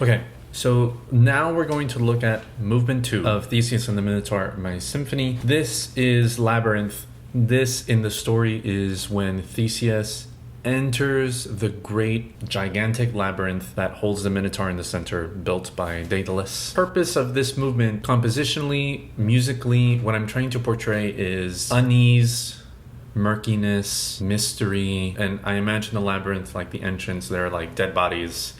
Okay, so now we're going to look at movement 2 of Theseus and the Minotaur, my symphony. This is Labyrinth. This in the story is when Theseus enters the great gigantic labyrinth that holds the Minotaur in the center, built by Daedalus. Purpose of this movement, compositionally, musically, what I'm trying to portray is unease, murkiness, mystery, and I imagine the labyrinth like the entrance, there are like dead bodies,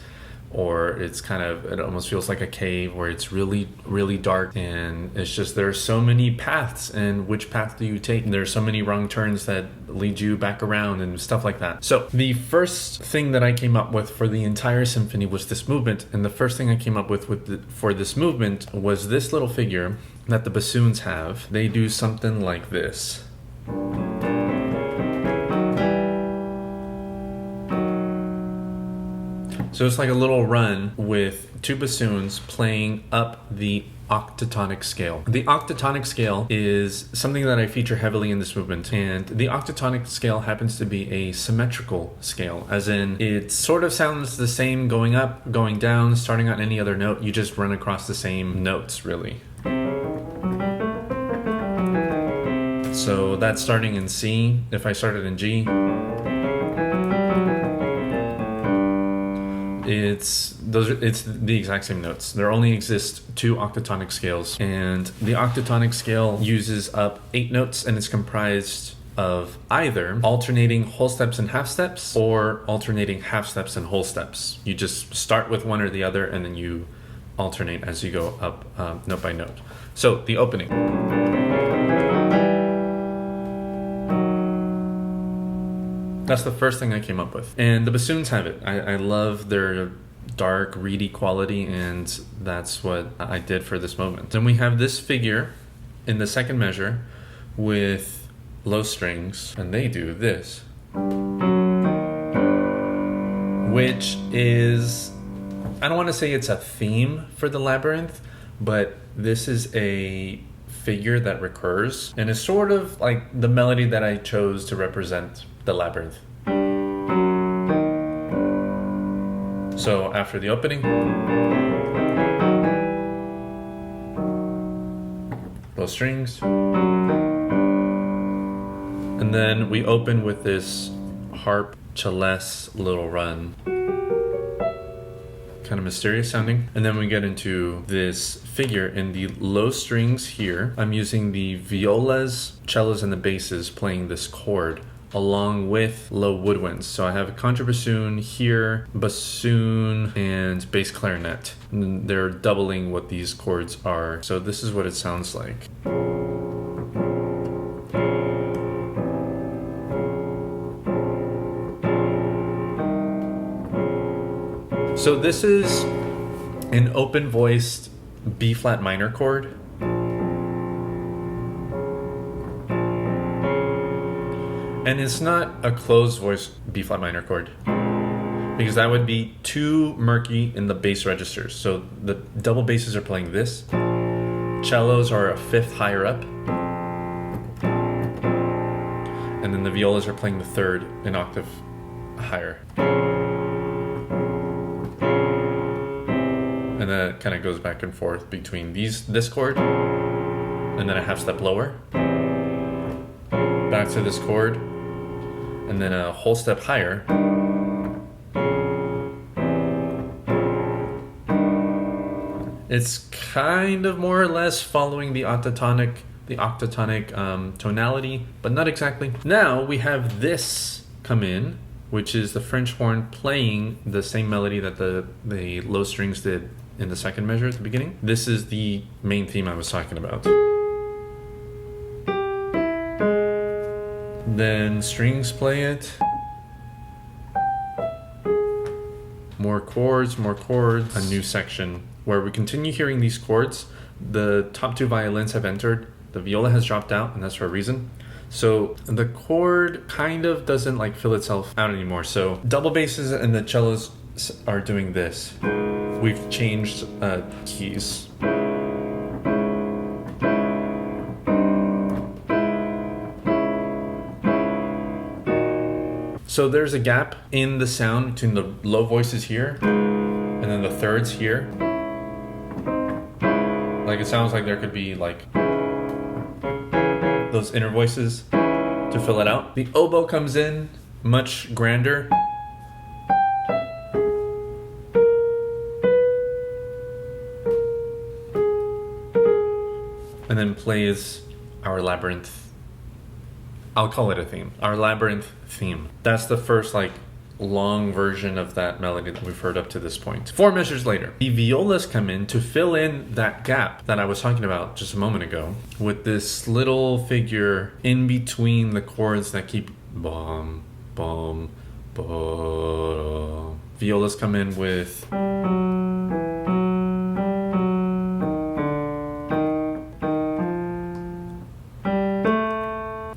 or it's kind of, it almost feels like a cave where it's really, really dark, and it's just, there are so many paths, and which path do you take? There's so many wrong turns that lead you back around and stuff like that. So the first thing that I came up with for the entire symphony was this movement, and the first thing I came up with for this movement was this little figure that the bassoons have. They do something like this. So it's like a little run with two bassoons playing up the octatonic scale. The octatonic scale is something that I feature heavily in this movement, and the octatonic scale happens to be a symmetrical scale, as in it sort of sounds the same going up, going down, starting on any other note. You just run across the same notes, really. So that's starting in C. If I started in G, it's the exact same notes. There only exist two octatonic scales, and the octatonic scale uses up 8 notes, and it's comprised of either alternating whole steps and half steps or alternating half steps and whole steps. You just start with one or the other, and then you alternate as you go up note by note. So the opening. That's the first thing I came up with. And the bassoons have it. I love their dark, reedy quality, and that's what I did for this moment. Then we have this figure in the second measure with low strings, and they do this, which is, I don't want to say it's a theme for the labyrinth, but this is a figure that recurs, and is sort of like the melody that I chose to represent the labyrinth. So after the opening, low strings, and then we open with this harp celeste little run, kind of mysterious sounding, and then we get into this figure in the low strings here. I'm using the violas, cellos, and the basses playing this chord along with low woodwinds. So I have a contrabassoon here, bassoon, and bass clarinet. And they're doubling what these chords are. So this is what it sounds like. So this is an open-voiced B flat minor chord. And it's not a closed voice B flat minor chord, because that would be too murky in the bass registers. So the double basses are playing this. Cellos are a fifth higher up. And then the violas are playing the third an octave higher. And then it kind of goes back and forth between this chord, and then a half step lower, back to this chord, and then a whole step higher. It's kind of more or less following the octatonic tonality, but not exactly. Now we have this come in, which is the French horn playing the same melody that the low strings did in the second measure at the beginning. This is the main theme I was talking about. Then strings play it. More chords, a new section where we continue hearing these chords. The top two violins have entered. The viola has dropped out, and that's for a reason. So the chord kind of doesn't like fill itself out anymore. So double basses and the cellos are doing this. We've changed keys. So there's a gap in the sound between the low voices here and then the thirds here. Like it sounds like there could be like those inner voices to fill it out. The oboe comes in much grander. And then plays our labyrinth. I'll call it a theme. Our labyrinth theme. That's the first like long version of that melody that we've heard up to this point. 4 measures later, the violas come in to fill in that gap that I was talking about just a moment ago with this little figure in between the chords that keep bum, bum, bum. Violas come in with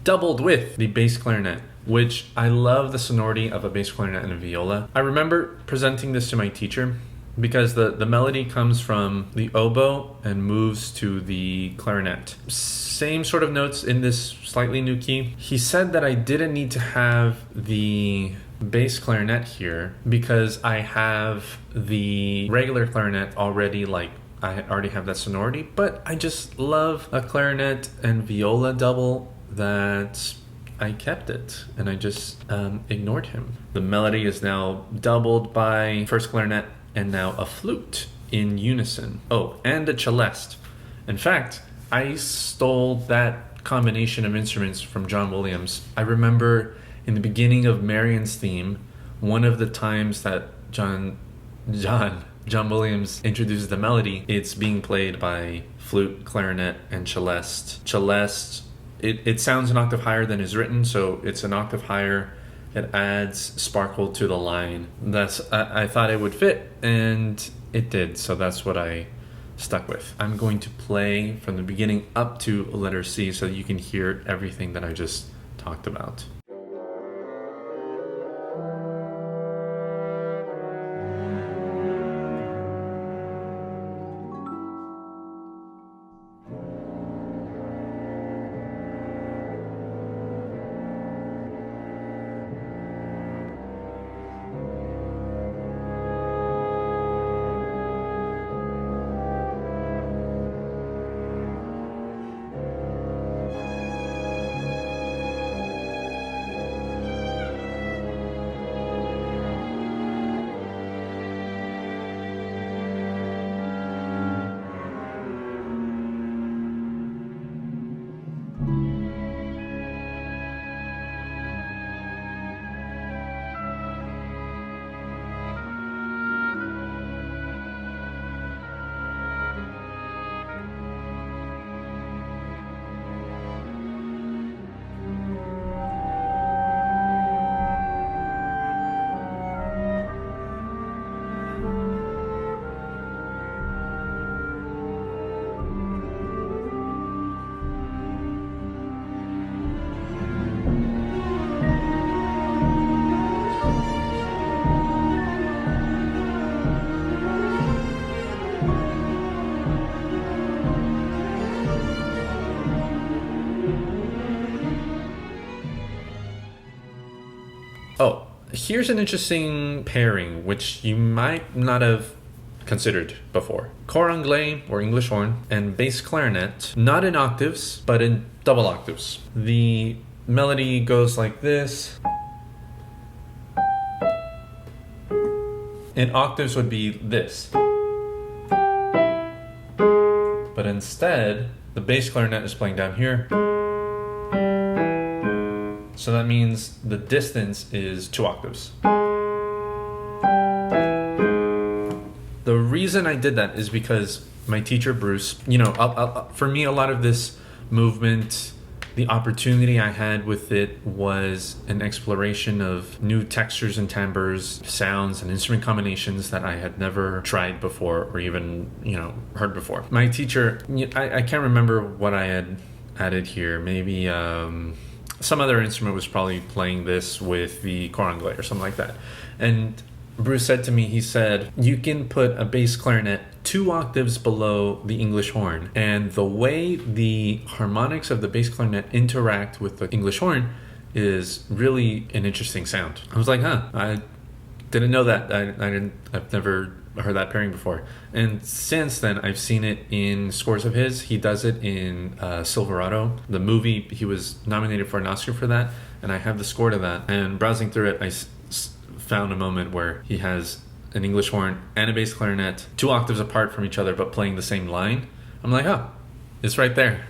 doubled with the bass clarinet, which I love the sonority of a bass clarinet and a viola. I remember presenting this to my teacher because the melody comes from the oboe and moves to the clarinet. Same sort of notes in this slightly new key. He said that I didn't need to have the bass clarinet here because I have the regular clarinet already, like I already have that sonority, but I just love a clarinet and viola double that I kept it, and I just ignored him. The melody is now doubled by first clarinet and now a flute in unison. Oh, and a celeste. In fact, I stole that combination of instruments from John Williams. I remember in the beginning of Marion's theme, one of the times that John Williams introduces the melody, it's being played by flute, clarinet, and celeste. Celeste, it sounds an octave higher than is written, so it's an octave higher. It adds sparkle to the line. I thought it would fit, and it did, so that's what I stuck with. I'm going to play from the beginning up to letter C so that you can hear everything that I just talked about. Oh, here's an interesting pairing, which you might not have considered before. Cor anglais, or English horn, and bass clarinet, not in octaves, but in double octaves. The melody goes like this. In octaves would be this. But instead, the bass clarinet is playing down here. So that means the distance is 2 octaves. The reason I did that is because my teacher, Bruce, for me, a lot of this movement, the opportunity I had with it was an exploration of new textures and timbres, sounds and instrument combinations that I had never tried before or even, heard before. My teacher, I can't remember what I had added here. Maybe some other instrument was probably playing this with the cor anglais or something like that. And Bruce said to me, he said, you can put a bass clarinet 2 octaves below the English horn, and the way the harmonics of the bass clarinet interact with the English horn is really an interesting sound. I was like, I didn't know that. I've never heard that pairing before. And since then, I've seen it in scores of his. He does it in Silverado, the movie. He was nominated for an Oscar for that, and I have the score to that. And browsing through it, I found a moment where he has an English horn and a bass clarinet 2 octaves apart from each other, but playing the same line. I'm like, oh, it's right there.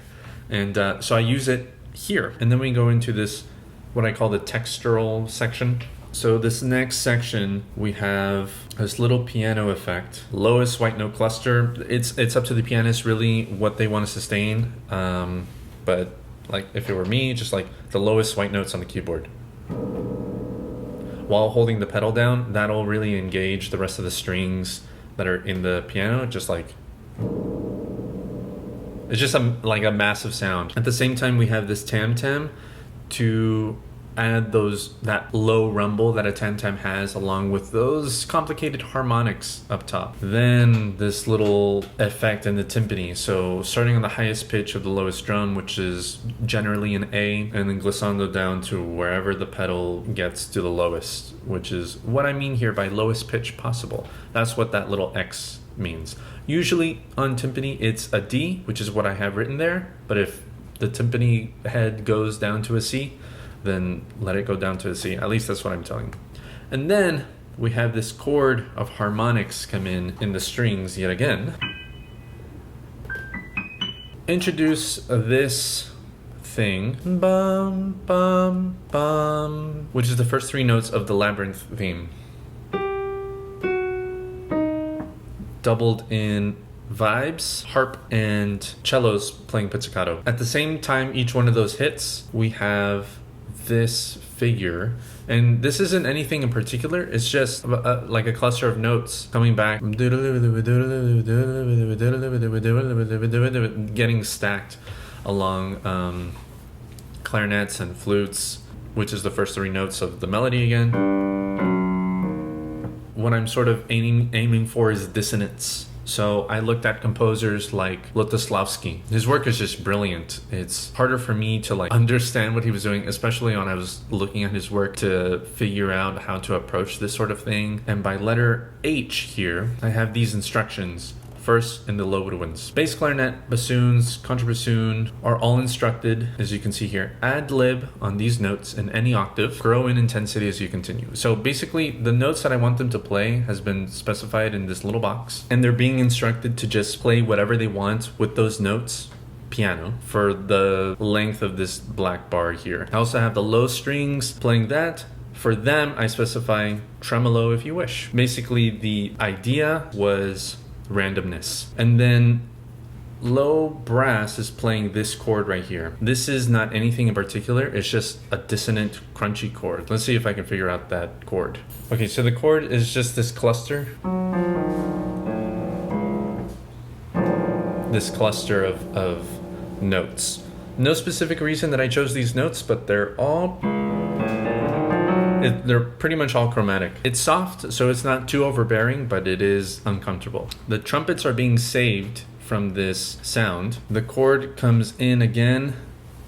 And so I use it here. And then we go into this, what I call the textural section. So this next section, we have this little piano effect, lowest white note cluster. It's up to the pianist really what they want to sustain. But like if it were me, just like the lowest white notes on the keyboard. While holding the pedal down, that'll really engage the rest of the strings that are in the piano, just like, it's just like a massive sound. At the same time, we have this tam-tam to add that low rumble that a tam-tam has, along with those complicated harmonics up top. Then this little effect in the timpani. So starting on the highest pitch of the lowest drum, which is generally an A, and then glissando down to wherever the pedal gets to the lowest, which is what I mean here by lowest pitch possible. That's what that little X means. Usually on timpani, it's a D, which is what I have written there. But if the timpani head goes down to a C, then let it go down to a C. At least that's what I'm telling you. And then we have this chord of harmonics come in the strings yet again. Introduce this thing, bum, bum, bum, which is the first 3 notes of the Labyrinth theme. Doubled in vibes, harp and cellos playing pizzicato. At the same time each one of those hits, we have this figure, and this isn't anything in particular, it's just like a cluster of notes coming back, getting stacked along clarinets and flutes, which is the first 3 notes of the melody again. What I'm sort of aiming for is dissonance. So I looked at composers like Lutosławski. His work is just brilliant. It's harder for me to like understand what he was doing, especially when I was looking at his work to figure out how to approach this sort of thing. And by letter H here, I have these instructions. First, in the low woodwinds. Bass clarinet, bassoons, contrabassoon are all instructed, as you can see here. Ad lib on these notes in any octave. Grow in intensity as you continue. So basically, the notes that I want them to play has been specified in this little box. And they're being instructed to just play whatever they want with those notes, piano, for the length of this black bar here. I also have the low strings playing that. For them, I specify tremolo if you wish. Basically, the idea was randomness. And then low brass is playing this chord right here. This is not anything in particular, it's just a dissonant crunchy chord. Let's see if I can figure out that chord. Okay, so the chord is just this cluster. This cluster of notes. No specific reason that I chose these notes, but they're pretty much all chromatic. It's soft, so it's not too overbearing, but it is uncomfortable. The trumpets are being saved from this sound. The chord comes in again,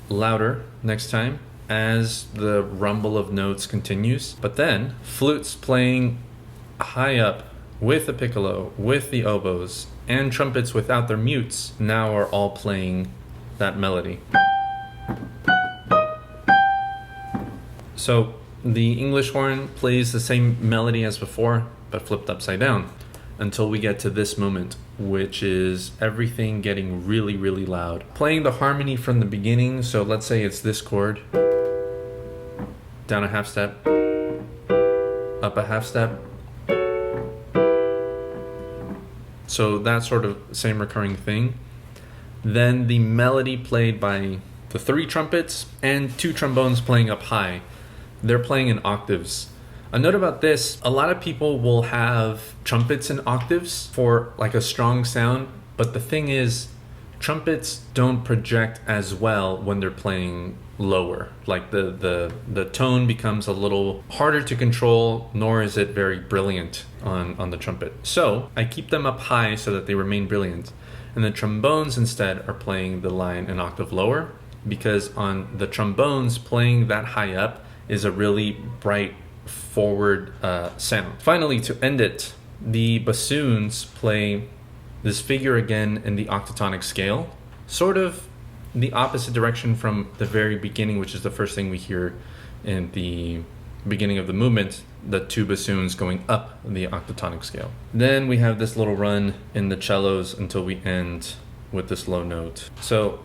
louder next time, as the rumble of notes continues. But then, flutes playing high up with the piccolo, with the oboes, and trumpets without their mutes now are all playing that melody. So, the English horn plays the same melody as before, but flipped upside down, until we get to this moment, which is everything getting really, really loud. Playing the harmony from the beginning, so let's say it's this chord, down a half step, up a half step. So that sort of same recurring thing. Then the melody played by the 3 trumpets and 2 trombones playing up high. They're playing in octaves. A note about this, a lot of people will have trumpets in octaves for like a strong sound, but the thing is, trumpets don't project as well when they're playing lower. Like the tone becomes a little harder to control, nor is it very brilliant on the trumpet. So I keep them up high so that they remain brilliant. And the trombones instead are playing the line an octave lower, because on the trombones, playing that high up is a really bright forward sound. Finally, to end it, the bassoons play this figure again in the octatonic scale, sort of the opposite direction from the very beginning, which is the first thing we hear in the beginning of the movement, the two bassoons going up the octatonic scale. Then we have this little run in the cellos until we end with this low note. So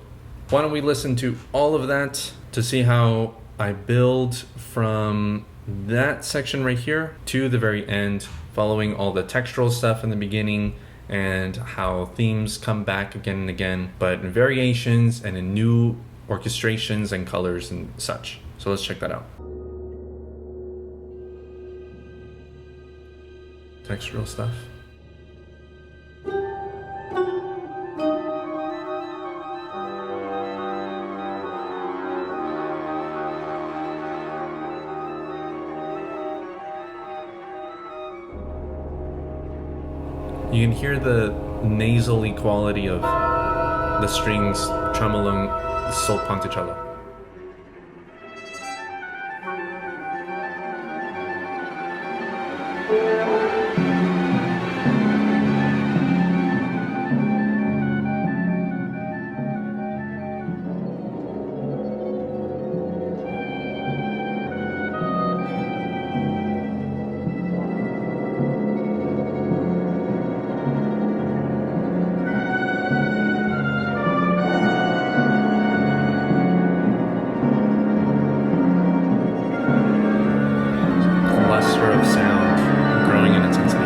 why don't we listen to all of that to see how I build from that section right here to the very end, following all the textural stuff in the beginning and how themes come back again and again, but in variations and in new orchestrations and colors and such. So let's check that out. Textural stuff. You can hear the nasally quality of the strings tremoloing sol ponticello. Cluster of sound growing in intensity.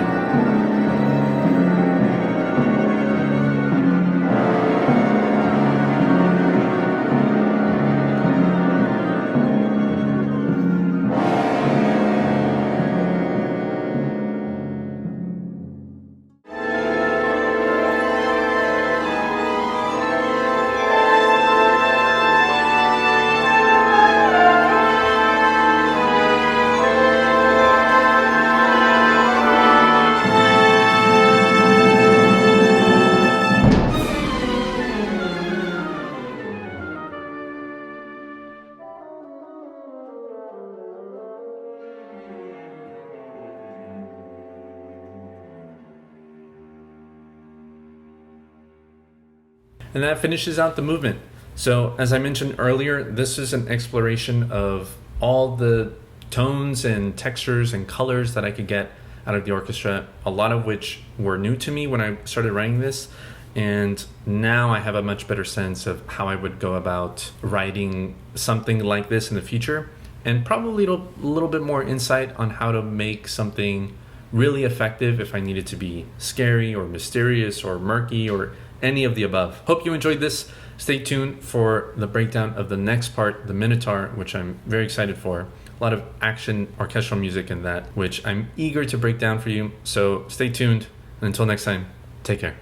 And that finishes out the movement. So as I mentioned earlier, this is an exploration of all the tones and textures and colors that I could get out of the orchestra, a lot of which were new to me when I started writing this. And now I have a much better sense of how I would go about writing something like this in the future, and probably a little bit more insight on how to make something really effective if I need it to be scary or mysterious or murky or any of the above. Hope you enjoyed this. Stay tuned for the breakdown of the next part, the Minotaur, which I'm very excited for. A lot of action orchestral music in that, which I'm eager to break down for you. So stay tuned. And until next time, take care.